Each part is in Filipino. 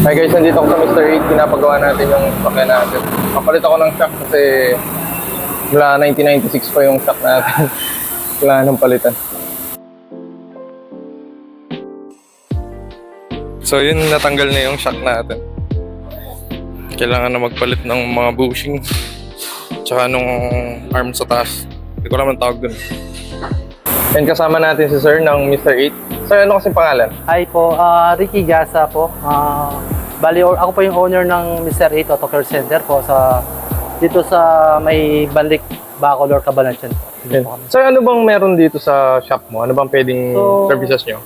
Hi guys, nandito ako sa Mr. 8. Pinapagawa natin yung sakyan natin. Kapalit ako ng shock kasi mula 1996 pa yung shock natin. Kailangan ng palitan. So yun, natanggal na yung shock natin. Kailangan na magpalit ng mga bushing. Tsaka nung arm sa taas. Hindi ko naman tawag dun. And kasama natin si Sir ng Mr. 8. Sir, ano kasi pangalan? Hi po, Ricky Gasa po. Bali, ako po yung owner ng Mr. 8 Auto Care Center po dito sa may Balik, Bacolor, Cabanatuan. Sir, ano bang meron dito sa shop mo? Ano bang pwedeng services nyo?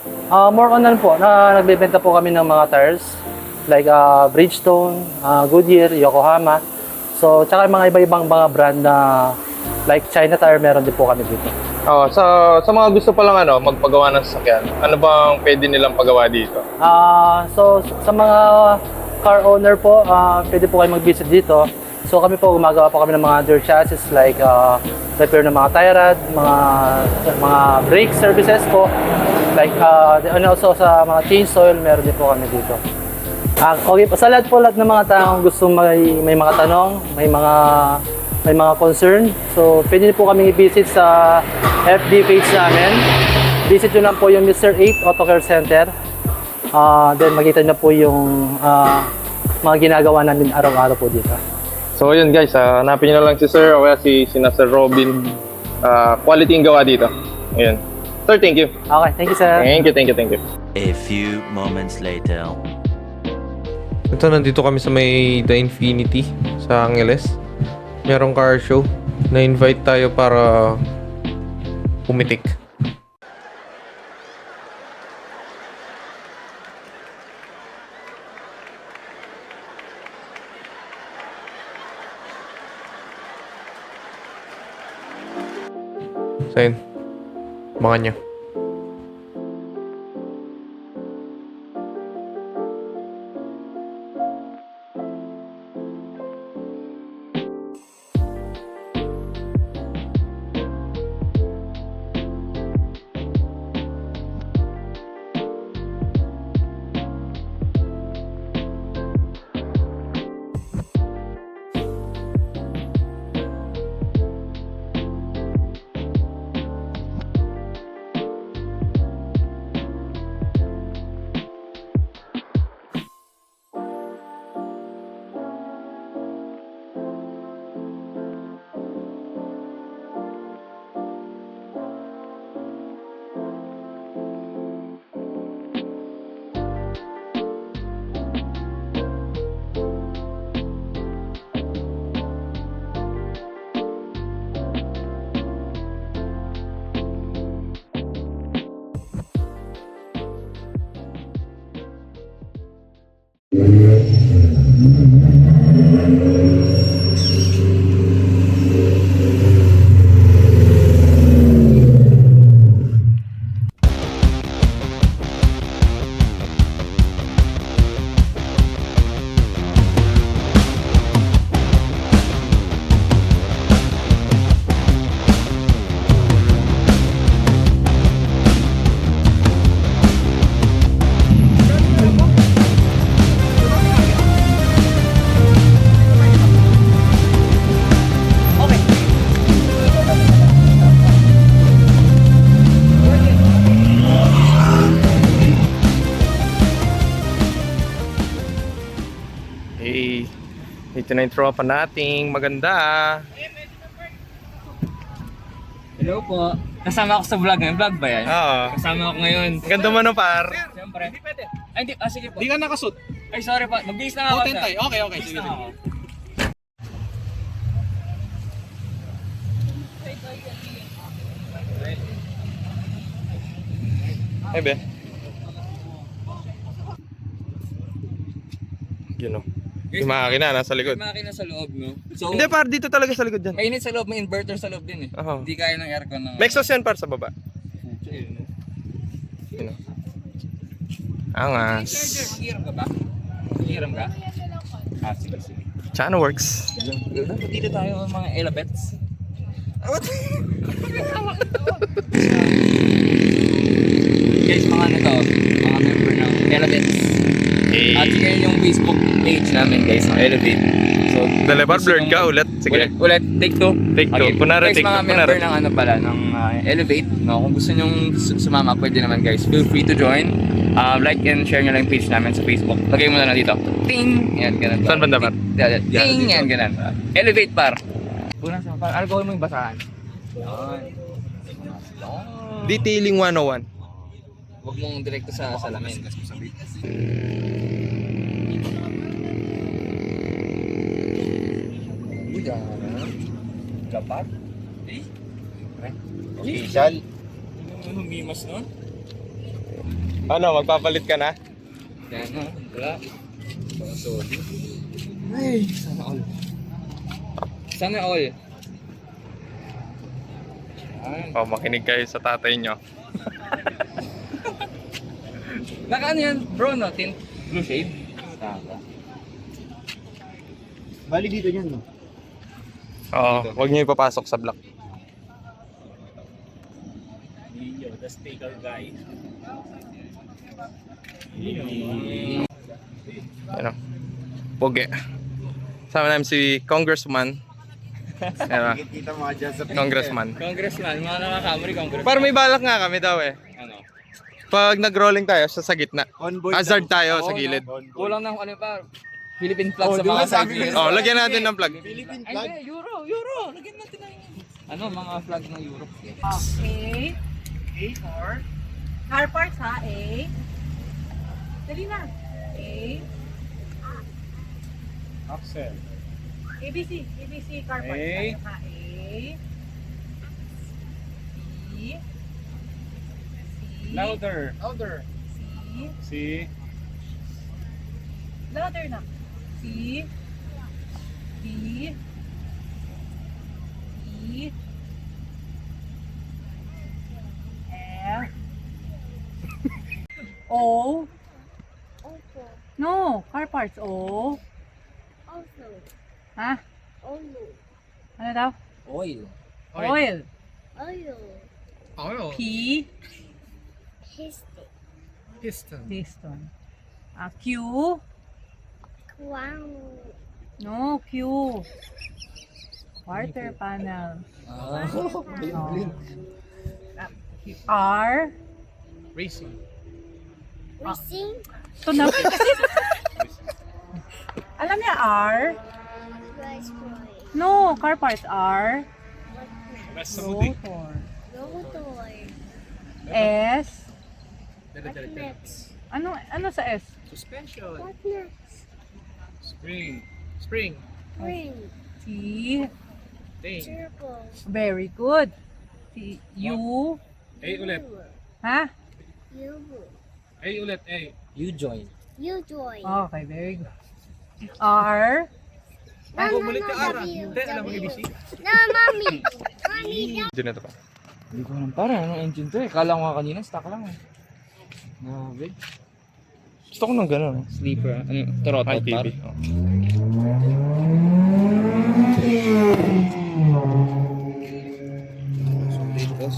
More on ano po, nagbebenta po kami ng mga tires like Bridgestone, Goodyear, Yokohama. So, tsaka mga iba-ibang mga brand na like China Tire, meron din po kami dito. Sa mga gusto pa lang magpagawa ng sasakyan, ano bang pwede nilang pagawa dito? So, sa mga car owner po, pwede po kayo mag-visit dito. So, kami po gumagawa po kami ng mga dirt chassis like repair ng mga tie rod, mga brake services po. Like, and also sa mga change oil, meron din po kami dito. Okay, sa lahat ng mga taong gusto may mga tanong, may mga concern. So, pwede po kami i-visit sa FB page namin. Visit nyo lang po yung Mr. 8 Auto Care Center. Then makita nyo po yung mga ginagawa namin araw-araw po dito. So yun guys, hanapin nyo na lang si Sir o kaya si Sir Robin. Quality yung gawa dito. Ayan. Sir, thank you. Okay, thank you sir. Thank you. A few moments later. Ito, nandito kami sa may The Infinity sa Angeles. Merong car show. Na-invite tayo para pumitik. So yun, abangan nyo. Hey, ito na yung tropa nating maganda. Hello po. Kasama ako sa vlog ngayon. Vlog ba yan? Oo. Kasama ako ngayon. Ganda mo no, par. Siyempre. Hindi pwede. Ay, hindi. Sige po. Di ka nakasut. Ay, sorry po. Mag-base na ako. Tentay. Okay. Base Sige. na ako. Hey, be. Yun o. Yung makina nasa likod. May makina sa loob, no? So, Hindi, par. Dito talaga sa likod dyan. mainit sa loob. May inverter sa loob din eh. Oo. Hindi kaya ng aircon ng... May exhaust yan, par, sa baba. Yun o. Angas. Mag-iram ka ba? Mag-iram ka? Sige. China works. Dapat dito tayo mga elabets. Guys, mga ano to? Mga member ng elabets. At yun yung Facebook page namin guys, ng Elevate. So, Dalabar, blurred ka ulit. Sige. Ulit, take two. Take two. Kunwari, guys, take mga two, member kunwari. ng ano pala, ng Elevate, no? Kung gusto nyong sumama, pwede naman guys. Feel free to join. Like and share nyo lang yung page namin sa Facebook. Lagay mo na lang dito. Ting! Yan, ganun. Saan banda, par? Ting! Yan, ganun. Elevate, par. Una sa par. Ano gawin mo yung basahan? Yan. Detailing 101. Huwag mong direkto sa salamin. Dapat? Official. Humimas nun? Ano, magpapalit ka na? Yan no? Wala. Sorry. Ay, sana all. Sana all. Yan. Oh, makinig kayo sa tatay nyo. Naka ano yan bro no? Tint blue shade? Tama. Bali dito niyan, no? Oo, huwag nyo ipapasok sa block. Ano? Poge. Sama namin si Congressman. Ano? Kita mo dyan sa Congressman. Congressman, mga nakakamari congressman. Para may balak nga kami daw eh. Ano? Pag nag-rolling tayo sa gitna. Convoy Hazard daw. tayo Oo, sa no? gilid. Kulang na ano pa. Philippine flag Oh, sa di ba mga sabi side. ko Oh, lagyan natin ng plug. Philippine Ay, flag. hindi, Euro. Lagyan natin ng ano, mga flag ng Europe. Okay. A for car parts ha, A. Dali na. A. Axel. ABC car parts A. tayo ha, A. B. C. Louder. C. Si. Louder na. C. D. E. F. O. No, car parts. O. Ha? Ano daw? Oil. Oil. Oil. P. Piston. Q. No, Q. Quarter panel. Oh. R. Racing. Ito na. Alam niya R. No, car parts R. Rotor. S. Ano sa S? Spring. T. Very good. T. U. A ulit. Ha? A ulit. A. You join. Okay, very good. R. Bumalik ka, Ara. Hindi, alam mo ABC. Diyan na to pa. Hindi ko alam para anong engine to eh. Kala ko nga kanina, stock lang eh. Grabe. Gusto ko ng gano'n. Sleeper. Ano? Torotot ITV. par. Oh. Tapos.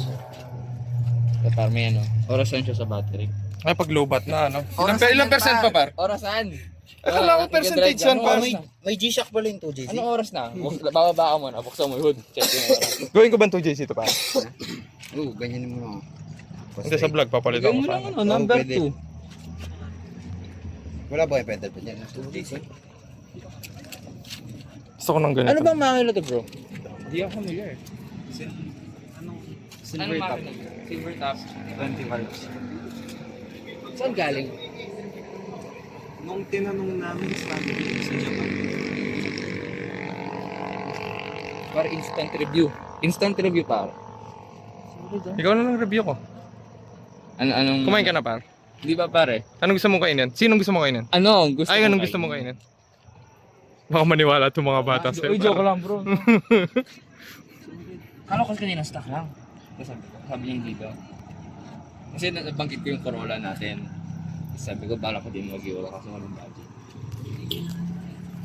So, par may ano. Orasan siya sa battery. Ay, pag low bat na, ano? Ilang percent pa, par? Orasan! Akala ko percentage yan, par. May G-Shock pala yung 2JC. Anong oras na? Bababa ka muna. Buksan mo yung hood. Check yung oras. Gawin ko ba 2JC ito, par? Oo, ganyan mo. Hindi sa vlog, papalitan Gawin ko mo sa lang akin. ano, number pwede. 2. Wala ba yung pedal pa dyan? 2JC. Gusto ko ng ganito. Ano bang makina to bro? Hindi ako familiar. Silver top. Silver top. 20 volts. Saan galing? Nung tinanong namin sa Japan. Para instant review. Instant review par. Ikaw na lang review ko. Anong... Kumain ka na, par? Di ba pare? Anong gusto mo kainin? Sinong gusto mo kainin? Ano? Gusto Ay, anong gusto mo kainin? Baka maniwala itong mga bata sa'yo. Uy, joke lang bro. Kala ko kanina stock lang. Sabi niya dito. Kasi nabanggit ko yung Corolla natin. Sabi ko, bala ko din mag-iwala kasi walang budget.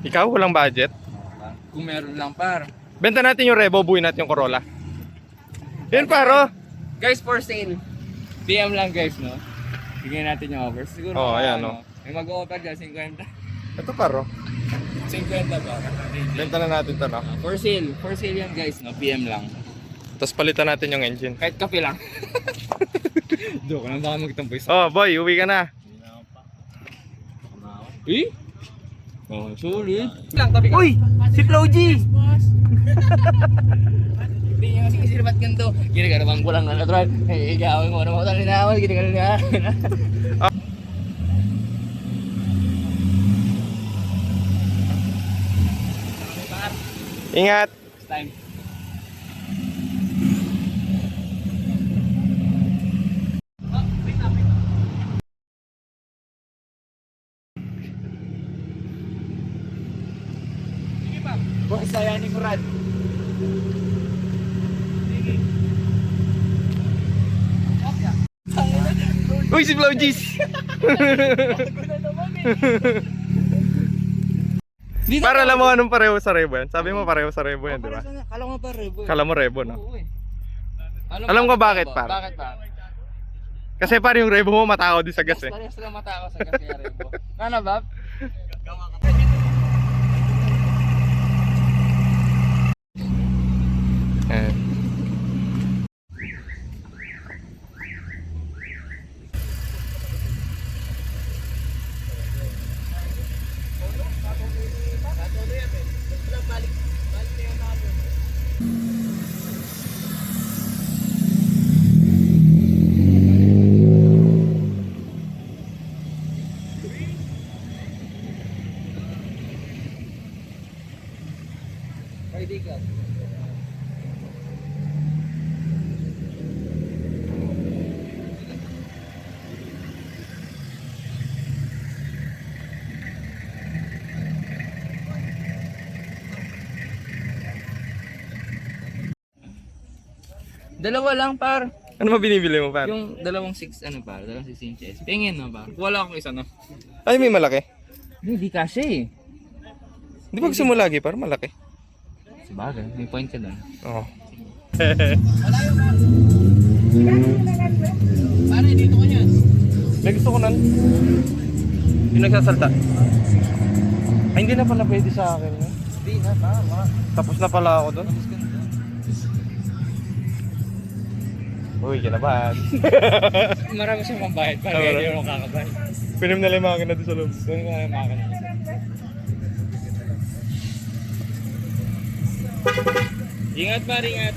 Ikaw, walang budget? Kung meron lang par. Benta natin yung Revo, buuin natin yung Corolla. Yun, paro. Guys, for sale. PM lang guys, no? Bigyan natin yung offers. Siguro Oh, mga, ayan, ano, no? May mag-offer dyan, 50. Ito paro. 50 ba? Benta na natin to, no? For sale. For sale yan guys, no? PM lang. Tapos palitan natin yung engine. Kahit kape lang. Doon ka lang baka magtampoy sa... Oh, boy, uwi ka na. Eh? Oh, sulit. Uy! Si Floji! Hindi niya kasi isilipat ganito. Ginagawa ko lang na natural. Eh, gawin mo na motor na ako. Ginagawa na. Ingat. Next time. Bukas sayang ni Murad. Uy, si Flojis! Para alam mo anong pareho sa Rebo yan. Sabi mo pareho sa Rebo yan, di ba? Kala ko pa Rebo. Kala mo Rebo, no? Oo eh. Alam ko bakit, par. Bakit pa? Kasi par yung Rebo mo matakaw din sa gas eh. Parehas lang mata ako sa kasi Rebo. Ano ba? Eh. Dalawa lang par. Ano ba binibili mo, par? Yung dalawang 6 ano par, dalawang 6 inches. Tingin no par. Wala akong isa no. Ay, may malaki. Hindi kasi eh. Di ba gusto mo lagi, par? Malaki. Sabagay, may point ka doon. Oo. Pare, dito ko yan. May gusto ko nun. Yung nagsasalta. Ay, hindi na pala pwede sa akin. No? Hindi na, tama. Tapos na pala ako doon. Uy, kinabahan. Marami siyang mambayad para Ah, hindi mo kakabayad. Pinim na lang yung makina doon sa loob. Doon ko yung makakita. Ingat pa, ingat.